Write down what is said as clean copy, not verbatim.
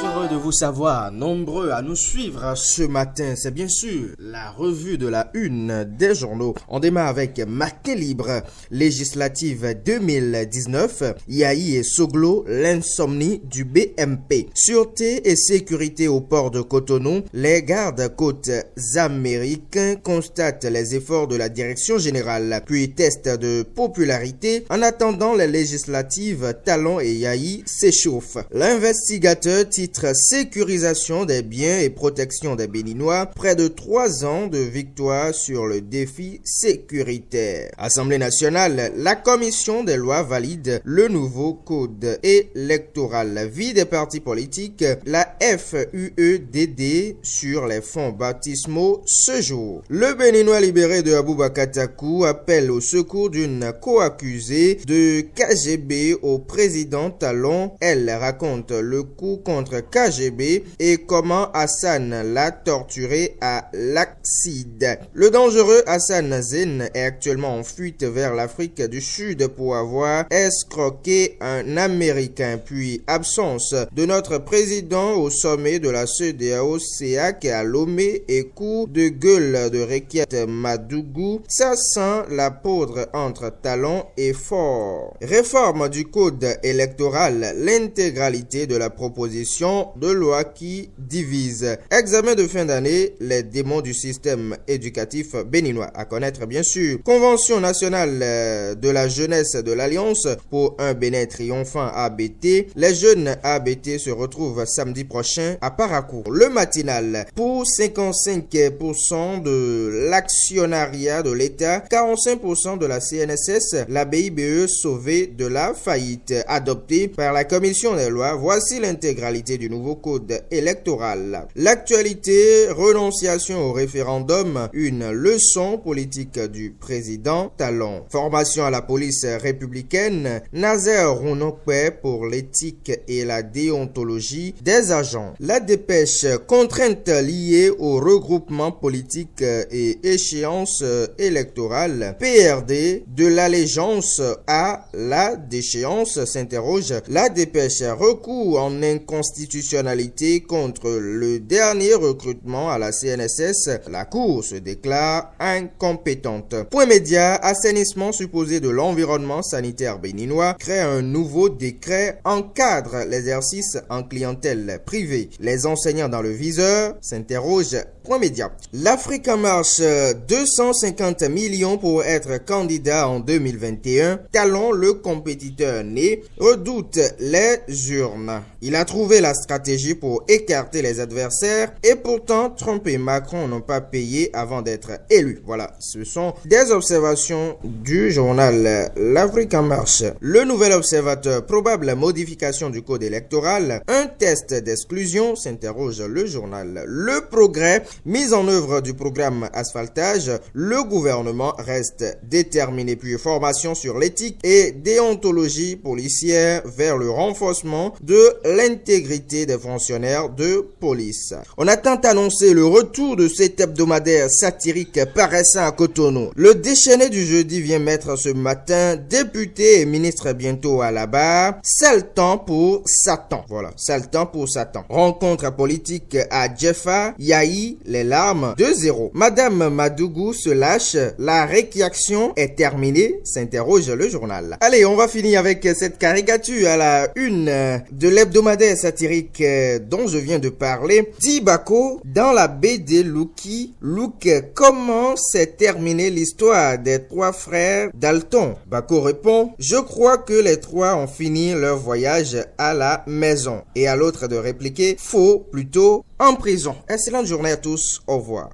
Heureux de vous savoir, nombreux à nous suivre ce matin. C'est bien sûr la revue de la une des journaux. On démarre avec Matin Libre, législative 2019, Yahi et Soglo, l'insomnie du BMP. Sûreté et sécurité au port de Cotonou, les gardes-côtes américains constatent les efforts de la direction générale, puis test de popularité. En attendant les législatives, Talon et Yahi s'échauffent. L'investigateur titre sécurisation des biens et protection des Béninois, près de 3 ans de victoire sur le défi sécuritaire. Assemblée nationale, la commission des lois valide le nouveau code électoral. Vie des partis politiques, la FUEDD sur les fonds baptismaux ce jour. Le Béninois libéré de Aboubacar Takou appelle au secours d'une co-accusée de KGB au président Talon. Elle raconte le coup contre KGB et comment Hassan l'a torturé à Laxide. Le dangereux Hassan Zen est actuellement en fuite vers l'Afrique du Sud pour avoir escroqué un Américain. Puis absence de notre président au sommet de la CEDEAO-CEAC à Lomé et coup de gueule de Rekiat Madougou. Ça sent la poudre entre Talon et Fort. Réforme du code électoral, l'intégralité de la proposition de loi qui divise. Examen de fin d'année, les démons du système éducatif béninois à connaître bien sûr. Convention nationale de la jeunesse de l'Alliance pour un Bénin triomphant ABT. Les jeunes ABT se retrouvent samedi prochain à Paracourt. Le matinal, pour 55% de l'actionnariat de l'État, 45% de la CNSS, la BIBE sauvée de la faillite. Adoptée par la commission des lois, voici l'intégralité du nouveau code électoral. L'actualité, renonciation au référendum, une leçon politique du président Talon. Formation à la police républicaine, Nazaire Rounokwe pour l'éthique et la déontologie des agents. La dépêche, contrainte liée au regroupement politique et échéance électorale. PRD, de l'allégeance à la déchéance, s'interroge la dépêche. Recours en inconstitutionnalité contre le dernier recrutement à la CNSS. La Cour se déclare incompétente. Point média, assainissement supposé de l'environnement sanitaire béninois, crée un nouveau décret, encadre l'exercice en clientèle privée. Les enseignants dans le viseur s'interrogent. Point média. L'Afrique en marche, 250 millions pour être candidat en 2021. Talon, le compétiteur né, redoute les urnes. Il a trouvé la stratégie pour écarter les adversaires et pourtant Trump et Macron n'ont pas payé avant d'être élus. Voilà, ce sont des observations du journal L'Afrique en marche. Le nouvel observateur, probable modification du code électoral, un test d'exclusion, s'interroge le journal. Le progrès, mise en œuvre du programme asphaltage, le gouvernement reste déterminé. Puis formation sur l'éthique et déontologie policière vers le renforcement de l'intégrité des fonctionnaires de police. On a tant annoncé le retour de cet hebdomadaire satirique paraissant à Cotonou. Le déchaîné du jeudi vient mettre ce matin député et ministre bientôt à la barre. Sale temps pour Satan. Voilà, sale temps pour Satan. Rencontre politique à Jeffa, Yahi, les larmes 2-0. Madame Madougou se lâche. La réaction est terminée, s'interroge le journal. Allez, on va finir avec cette caricature à la une de l'hebdomadaire satirique dont je viens de parler. Dit Bako, dans la BD Lucky, Luke, comment s'est terminée l'histoire des 3 frères Dalton? Bako répond, je crois que les 3 ont fini leur voyage à la maison. Et à l'autre de répliquer, faux, plutôt en prison. Excellente journée à tous, au revoir.